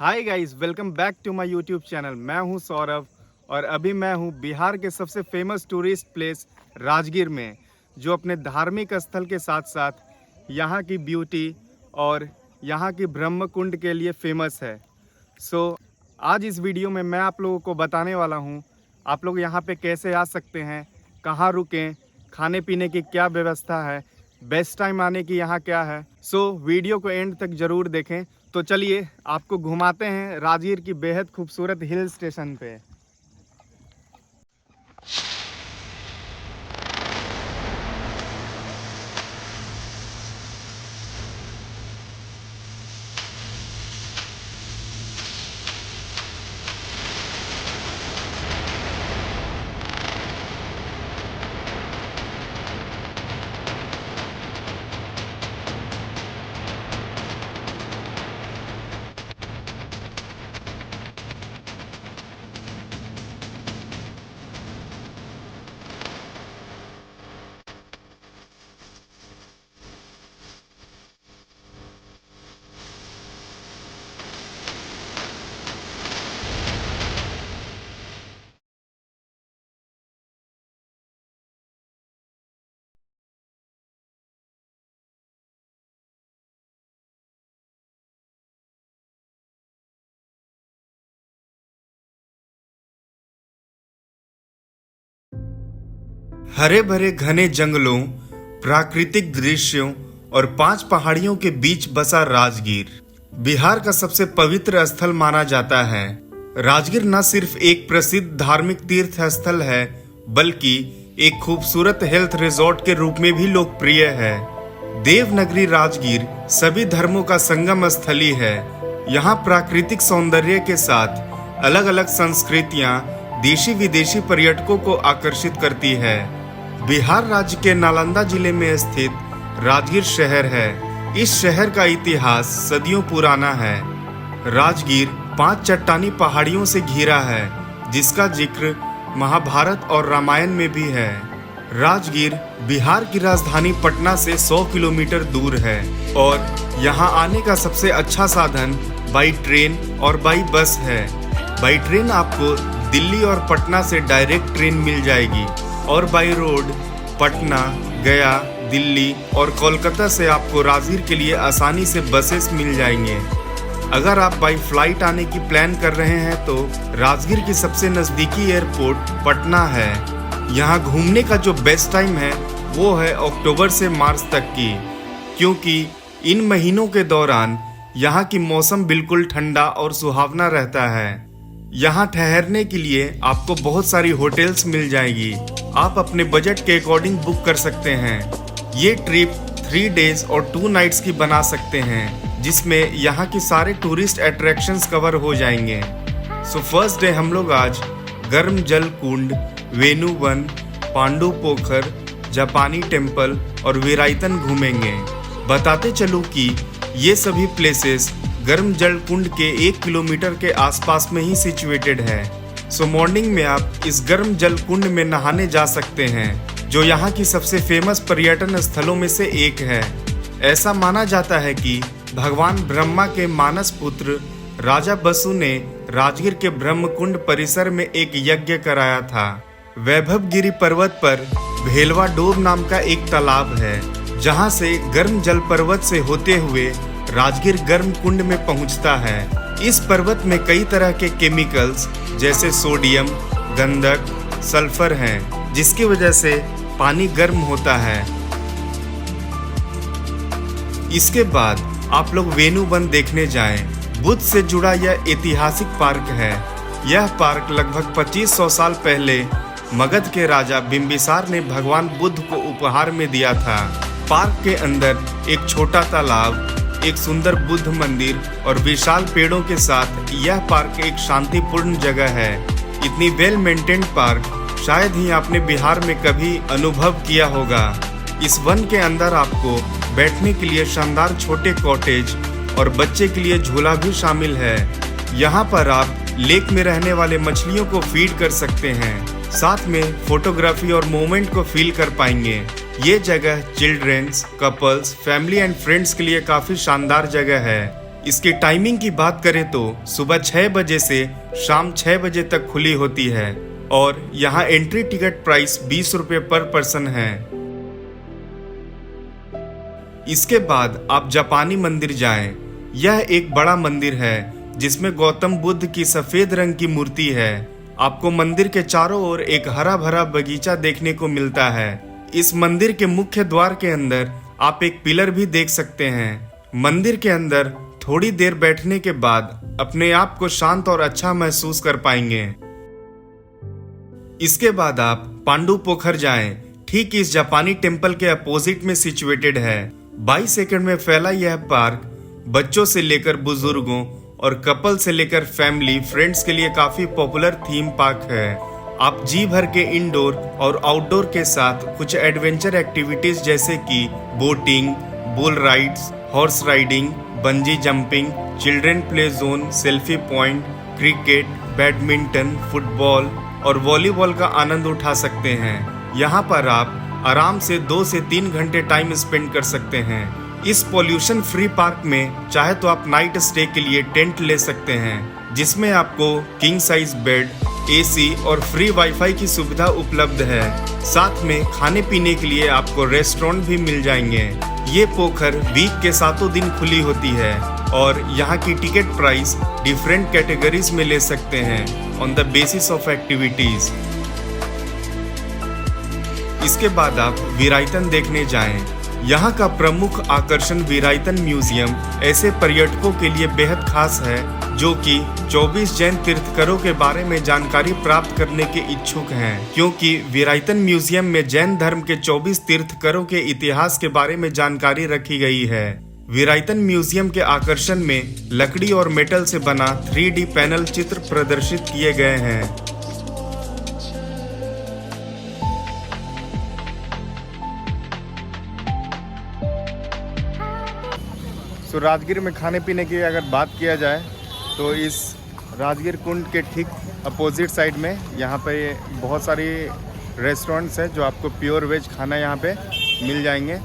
Hi guys, welcome back to my YouTube channel. मैं हूं सौरभ और अभी मैं हूं बिहार के सबसे फेमस टूरिस्ट प्लेस राजगीर में, जो अपने धार्मिक स्थल के साथ साथ यहां की ब्यूटी और यहां की ब्रह्म कुंड के लिए फेमस है। आज इस वीडियो में मैं आप लोगों को बताने वाला हूं आप लोग यहां पे कैसे आ सकते हैं, कहां रुकें, खाने पीने की क्या व्यवस्था है, बेस्ट टाइम आने की यहाँ क्या है। वीडियो को एंड तक ज़रूर देखें। तो चलिए आपको घुमाते हैं राजगीर की बेहद खूबसूरत हिल स्टेशन पे। हरे भरे घने जंगलों, प्राकृतिक दृश्यों और 5 पहाड़ियों के बीच बसा राजगीर बिहार का सबसे पवित्र स्थल माना जाता है। राजगीर न सिर्फ एक प्रसिद्ध धार्मिक तीर्थ स्थल है, बल्कि एक खूबसूरत हेल्थ रिजॉर्ट के रूप में भी लोकप्रिय है। देवनगरी राजगीर सभी धर्मों का संगम स्थली है। यहाँ प्राकृतिक सौंदर्य के साथ अलग अलग संस्कृतियाँ देशी विदेशी पर्यटकों को आकर्षित करती है। बिहार राज्य के नालंदा जिले में स्थित राजगीर शहर है। इस शहर का इतिहास सदियों पुराना है। राजगीर 5 चट्टानी पहाड़ियों से घिरा है, जिसका जिक्र महाभारत और रामायण में भी है। राजगीर बिहार की राजधानी पटना से 100 किलोमीटर दूर है और यहाँ आने का सबसे अच्छा साधन बाई ट्रेन और बाई बस है। बाई ट्रेन आपको दिल्ली और पटना से डायरेक्ट ट्रेन मिल जाएगी और बाई रोड पटना, गया, दिल्ली और कोलकाता से आपको राजगीर के लिए आसानी से बसेस मिल जाएंगे। अगर आप बाई फ्लाइट आने की प्लान कर रहे हैं तो राजगीर की सबसे नज़दीकी एयरपोर्ट पटना है। यहाँ घूमने का जो बेस्ट टाइम है वो है अक्टूबर से मार्च तक की, क्योंकि इन महीनों के दौरान यहाँ की मौसम बिल्कुल ठंडा और सुहावना रहता है। यहाँ ठहरने के लिए आपको बहुत सारी होटल्स मिल जाएगी। आप अपने बजट के अकॉर्डिंग बुक कर सकते हैं। ये ट्रिप 3 डेज और 2 नाइट्स की बना सकते हैं, जिसमें यहाँ की सारे टूरिस्ट अट्रैक्शंस कवर हो जाएंगे। फर्स्ट डे हम लोग आज गर्म जल कुंड, वेणु वन, पांडु पोखर, जापानी टेम्पल और वीरायतन घूमेंगे। बताते चलूँ कि ये सभी प्लेसेस गर्म जल कुंड के 1 किलोमीटर के आसपास में ही सिचुएटेड है। मॉर्निंग में आप इस गर्म जल कुंड में नहाने जा सकते हैं, जो यहाँ की सबसे फेमस पर्यटन स्थलों में से एक है। ऐसा माना जाता है कि भगवान ब्रह्मा के मानस पुत्र राजा बसु ने राजगीर के ब्रह्म कुंड परिसर में एक यज्ञ कराया था। वैभवगिरी पर्वत पर भेलवा डोब नाम का एक तालाब है, जहाँ से गर्म जल पर्वत से होते हुए राजगीर गर्म कुंड में पहुंचता है। इस पर्वत में कई तरह के केमिकल्स जैसे सोडियम, गंधक, सल्फर हैं, जिसकी वजह से पानी गर्म होता है। इसके बाद आप लोग वेणु वन देखने जाएं। बुद्ध से जुड़ा यह ऐतिहासिक पार्क है। यह पार्क लगभग 2500 साल पहले मगध के राजा बिंबिसार ने भगवान बुद्ध को उपहार में दिया था। पार्क के अंदर एक छोटा तालाब, एक सुंदर बुद्ध मंदिर और विशाल पेड़ों के साथ यह पार्क एक शांतिपूर्ण जगह है। इतनी वेल मेंटेन्ड पार्क शायद ही आपने बिहार में कभी अनुभव किया होगा। इस वन के अंदर आपको बैठने के लिए शानदार छोटे कॉटेज और बच्चे के लिए झूला भी शामिल है। यहाँ पर आप लेक में रहने वाले मछलियों को फीड कर सकते हैं। साथ में फोटोग्राफी और मोमेंट को फील कर पाएंगे। ये जगह childrens, couples, family and friends के लिए काफ़ी शानदार जगह है। इसकी टाइमिंग की बात करें तो सुबह 6 बजे से शाम 6 बजे तक खुली होती है और यहाँ एंट्री टिकट प्राइस 20 रुपये पर पर्सन है। इसके बाद आप जापानी मंदिर जाएं। यह एक बड़ा मंदिर है जिसमें गौतम बुद्ध की सफेद रंग की मूर्ति है। आपको मंदिर के चारों ओर एक हरा भरा बगीचा देखने को मिलता है। इस मंदिर के मुख्य द्वार के अंदर आप एक पिलर भी देख सकते हैं। मंदिर के अंदर थोड़ी देर बैठने के बाद अपने आप को शांत और अच्छा महसूस कर पाएंगे। इसके बाद आप पांडु पोखर जाएं। ठीक इस जापानी टेम्पल के अपोजिट में सिचुएटेड है। 22 एकड़ में फैला यह पार्क बच्चों से लेकर बुजुर्गों और कपल से लेकर फैमिली फ्रेंड्स के लिए काफी पॉपुलर थीम पार्क है। आप जी भर के इंडोर और आउटडोर के साथ कुछ एडवेंचर एक्टिविटीज जैसे कि boating, bull rides, horse riding, bungee jumping, children play zone, selfie point, cricket, badminton, football और वॉलीबॉल का आनंद उठा सकते हैं। यहाँ पर आप आराम से 2 से 3 घंटे टाइम स्पेंड कर सकते हैं। इस पॉल्यूशन फ्री पार्क में चाहे तो आप नाइट स्टे के लिए टेंट ले सकते हैं जिसमें आपको किंग साइज बेड, एसी और फ्री वाईफाई की सुविधा उपलब्ध है। साथ में खाने पीने के लिए आपको रेस्टोरेंट भी मिल जाएंगे। ये पोखर वीक के 7 दिन खुली होती है और यहाँ की टिकट प्राइस डिफरेंट कैटेगरीज में ले सकते हैं on the basis of activities. इसके बाद आप वीराइतन देखने जाएं। यहाँ का प्रमुख आकर्षण वीराइतन म्यूजियम ऐसे पर्यटकों के लिए बेहद खास है जो कि 24 जैन तीर्थंकरों के बारे में जानकारी प्राप्त करने के इच्छुक हैं, क्योंकि वीराइतन म्यूजियम में जैन धर्म के 24 तीर्थंकरों के इतिहास के बारे में जानकारी रखी गई है। वीराइतन म्यूजियम के आकर्षण में लकड़ी और मेटल से बना 3D पैनल चित्र प्रदर्शित किए गए हैं। तो राजगीर में खाने पीने की अगर बात किया जाए तो इस राजगीर कुंड के ठीक अपोजिट साइड में यहाँ पे बहुत सारी रेस्टोरेंट्स हैं जो आपको प्योर वेज खाना यहाँ पे मिल जाएंगे।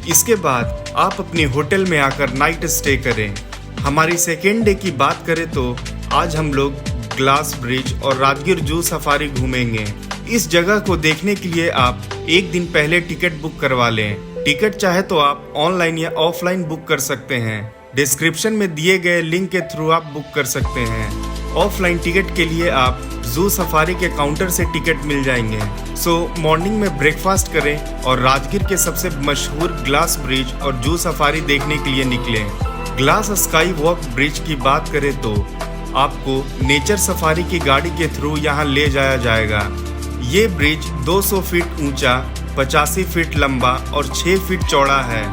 इसके बाद आप अपने होटल में आकर नाइट स्टे करें। हमारी सेकेंड डे की बात करें तो आज हम लोग ग्लास ब्रिज और राजगीर जू सफारी घूमेंगे। इस जगह को देखने के लिए आप एक दिन पहले टिकट बुक करवा लें। टिकट चाहे तो आप ऑनलाइन या ऑफलाइन बुक कर सकते हैं। डिस्क्रिप्शन में दिए गए लिंक के थ्रू आप बुक कर सकते हैं। ऑफलाइन टिकट के लिए आप जू सफारी के काउंटर से टिकट मिल जाएंगे। सो मॉर्निंग में ब्रेकफास्ट करें और राजगीर के सबसे मशहूर ग्लास ब्रिज और जू सफारी देखने के लिए निकलें। ग्लास स्काई वॉक ब्रिज की बात करें तो आपको नेचर सफारी की गाड़ी के थ्रू यहाँ ले जाया जाएगा। ये ब्रिज 200 फीट ऊंचा, 85 फीट लंबा और 6 फीट चौड़ा है।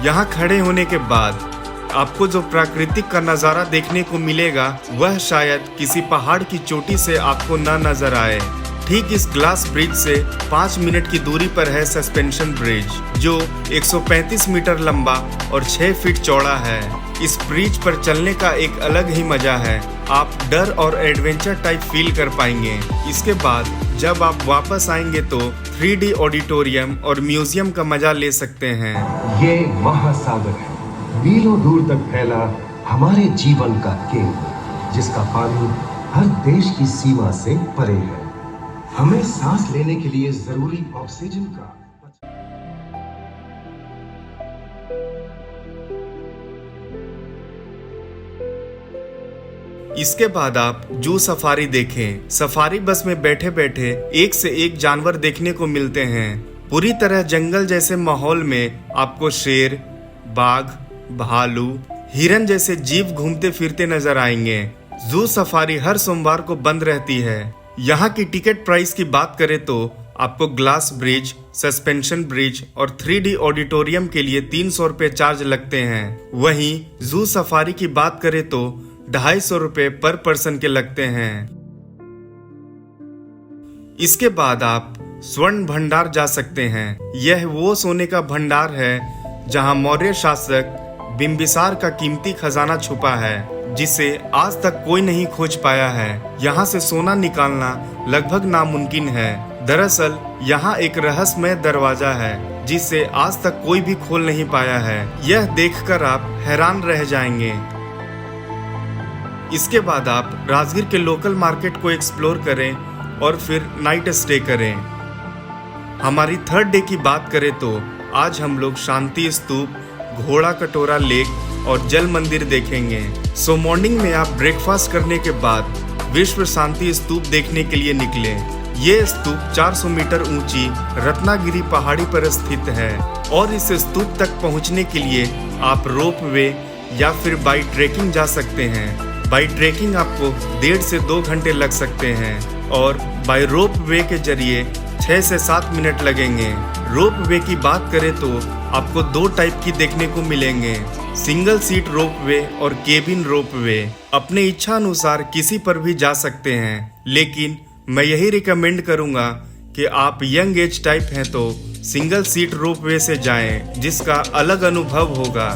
यहाँ खड़े होने के बाद आपको जो प्राकृतिक का नज़ारा देखने को मिलेगा वह शायद किसी पहाड़ की चोटी से आपको न नजर आए। ठीक इस ग्लास ब्रिज से 5 मिनट की दूरी पर है सस्पेंशन ब्रिज जो 135 मीटर लंबा और 6 फीट चौड़ा है। इस ब्रिज पर चलने का एक अलग ही मजा है। आप डर और एडवेंचर टाइप फील कर पाएंगे। इसके बाद जब आप वापस आएंगे तो 3D ऑडिटोरियम और म्यूजियम का मजा ले सकते हैं। ये महासागर है, मीलों दूर तक फैला हमारे जीवन का केंद्र, जिसका पानी हर देश की सीमा से परे है। हमें सांस लेने के लिए जरूरी ऑक्सीजन का इसके बाद आप जू सफारी देखें। सफारी बस में बैठे बैठे एक से एक जानवर देखने को मिलते हैं। पूरी तरह जंगल जैसे माहौल में आपको शेर, बाघ, भालू, हिरन जैसे जीव घूमते फिरते नजर आएंगे। जू सफारी हर सोमवार को बंद रहती है। यहाँ की टिकट प्राइस की बात करें तो आपको ग्लास ब्रिज, सस्पेंशन ब्रिज और 3D ऑडिटोरियम के लिए 300 रुपये चार्ज लगते हैं। वहीं जू सफारी की बात करें तो 250 रुपये पर पर्सन के लगते हैं। इसके बाद आप स्वर्ण भंडार जा सकते हैं। यह वो सोने का भंडार है जहां मौर्य शासक बिंबिसार का कीमती खजाना छुपा है, जिसे आज तक कोई नहीं खोज पाया है। यहाँ से सोना निकालना लगभग नामुमकिन है। दरअसल यहाँ एक रहस्यमय दरवाजा है जिसे आज तक कोई भी खोल नहीं पाया है। यह देखकर आप हैरान रह जाएंगे। इसके बाद आप राजगीर के लोकल मार्केट को एक्सप्लोर करें और फिर नाइट स्टे करें। हमारी थर्ड डे की बात करें तो आज हम लोग शांति स्तूप, घोड़ा कटोरा लेक और जल मंदिर देखेंगे। सो मॉर्निंग में आप ब्रेकफास्ट करने के बाद विश्व शांति स्तूप देखने के लिए निकले। ये स्तूप 400 मीटर ऊंची रत्नागिरी पहाड़ी पर स्थित है और इस स्तूप तक पहुंचने के लिए आप रोप वे या फिर बाई ट्रेकिंग जा सकते हैं। बाई ट्रेकिंग आपको 1.5 से 2 घंटे लग सकते हैं और बाई रोप वे के जरिए 6 से 7 मिनट लगेंगे। रोप वे की बात करें तो आपको 2 टाइप की देखने को मिलेंगे, सिंगल सीट रोप वे और केबिन रोप वे। अपने इच्छा अनुसार किसी पर भी जा सकते हैं, लेकिन मैं यही रिकमेंड करूंगा कि आप यंग एज टाइप हैं तो सिंगल सीट रोप वे से जाएं, जिसका अलग अनुभव होगा।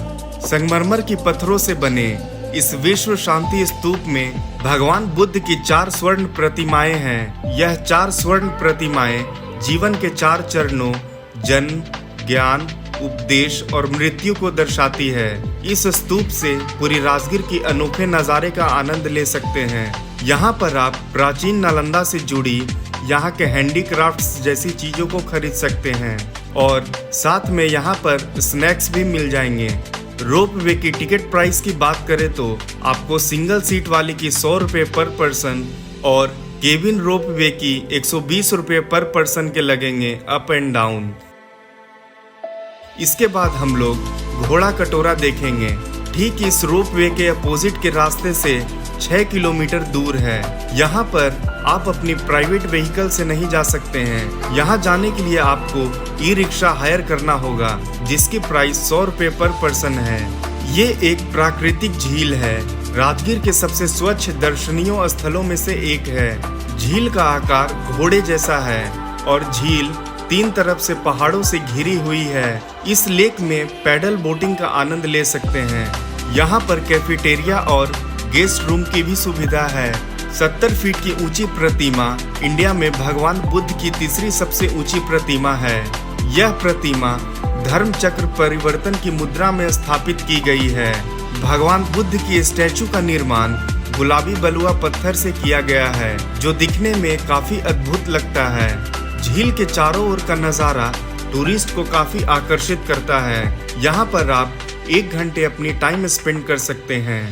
संगमरमर की पत्थरों से बने इस विश्व शांति स्तूप में भगवान बुद्ध की 4 स्वर्ण प्रतिमाएं हैं। यह 4 स्वर्ण प्रतिमाएं जीवन के 4 चरणों जन्म, ज्ञान, उपदेश और मृत्यु को दर्शाती है। इस स्तूप से पूरी राजगीर की अनोखे नज़ारे का आनंद ले सकते हैं। यहाँ पर आप प्राचीन नालंदा से जुड़ी यहाँ के हैंडीक्राफ्ट्स जैसी चीजों को खरीद सकते हैं और साथ में यहाँ पर स्नैक्स भी मिल जाएंगे। रोप वे की टिकट प्राइस की बात करें तो आपको सिंगल सीट वाले की 100 रुपये पर पर्सन और केबिन रोप वे की 120 रुपये पर पर्सन के लगेंगे अप एंड डाउन। इसके बाद हम लोग घोड़ा कटोरा देखेंगे। ठीक इस रोप वे के अपोजिट के रास्ते से 6 किलोमीटर दूर है। यहाँ पर आप अपनी प्राइवेट व्हीकल से नहीं जा सकते हैं। यहाँ जाने के लिए आपको ई रिक्शा हायर करना होगा, जिसकी प्राइस 100 रुपये पर पर्सन है। ये एक प्राकृतिक झील है, राजगीर के सबसे स्वच्छ दर्शनीय स्थलों में से एक है। झील का आकार घोड़े जैसा है और झील 3 तरफ से पहाड़ों से घिरी हुई है। इस लेक में पैडल बोटिंग का आनंद ले सकते हैं। यहाँ पर कैफेटेरिया और गेस्ट रूम की भी सुविधा है। 70 फीट की ऊंची प्रतिमा इंडिया में भगवान बुद्ध की तीसरी सबसे ऊंची प्रतिमा है। यह प्रतिमा धर्म चक्र परिवर्तन की मुद्रा में स्थापित की गई है। भगवान बुद्ध की स्टैचू का निर्माण गुलाबी बलुआ पत्थर से किया गया है, जो दिखने में काफी अद्भुत लगता है। झील के चारों ओर का नजारा टूरिस्ट को काफी आकर्षित करता है। यहाँ पर आप 1 घंटे अपनी टाइम स्पेंड कर सकते हैं।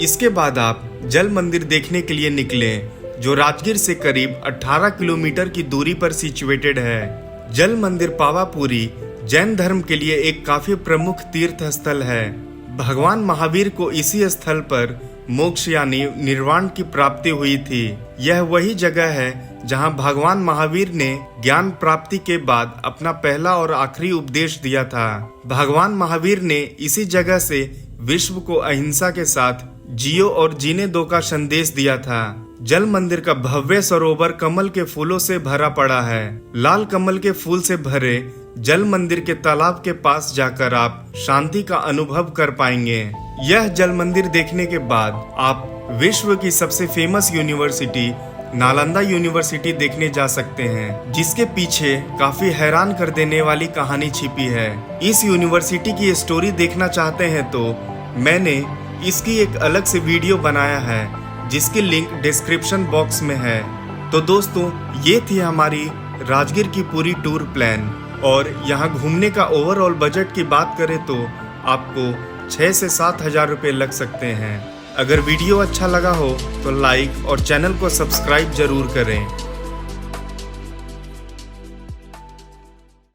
इसके बाद आप जल मंदिर देखने के लिए निकले, जो राजगीर से करीब 18 किलोमीटर की दूरी पर सिचुएटेड है। जल मंदिर पावापुरी जैन धर्म के लिए एक काफी प्रमुख तीर्थ स्थल है। भगवान महावीर को इसी स्थल पर मोक्ष यानी निर्वाण की प्राप्ति हुई थी। यह वही जगह है जहां भगवान महावीर ने ज्ञान प्राप्ति के बाद अपना पहला और आखिरी उपदेश दिया था। भगवान महावीर ने इसी जगह से विश्व को अहिंसा के साथ जियो और जीने दो का संदेश दिया था। जल मंदिर का भव्य सरोवर कमल के फूलों से भरा पड़ा है। लाल कमल के फूल से भरे जल मंदिर के तालाब के पास जाकर आप शांति का अनुभव कर पाएंगे। यह जल मंदिर देखने के बाद आप विश्व की सबसे फेमस यूनिवर्सिटी नालंदा यूनिवर्सिटी देखने जा सकते हैं, जिसके पीछे काफी हैरान कर देने वाली कहानी छिपी है। इस यूनिवर्सिटी की स्टोरी देखना चाहते हैं तो मैंने इसकी एक अलग से वीडियो बनाया है, जिसकी लिंक डिस्क्रिप्शन बॉक्स में है। तो दोस्तों, ये थी हमारी राजगीर की पूरी टूर प्लान। और यहाँ घूमने का ओवरऑल बजट की बात करें तो आपको 6 से 7 हज़ार रुपये लग सकते हैं। अगर वीडियो अच्छा लगा हो तो लाइक और चैनल को सब्सक्राइब जरूर करें।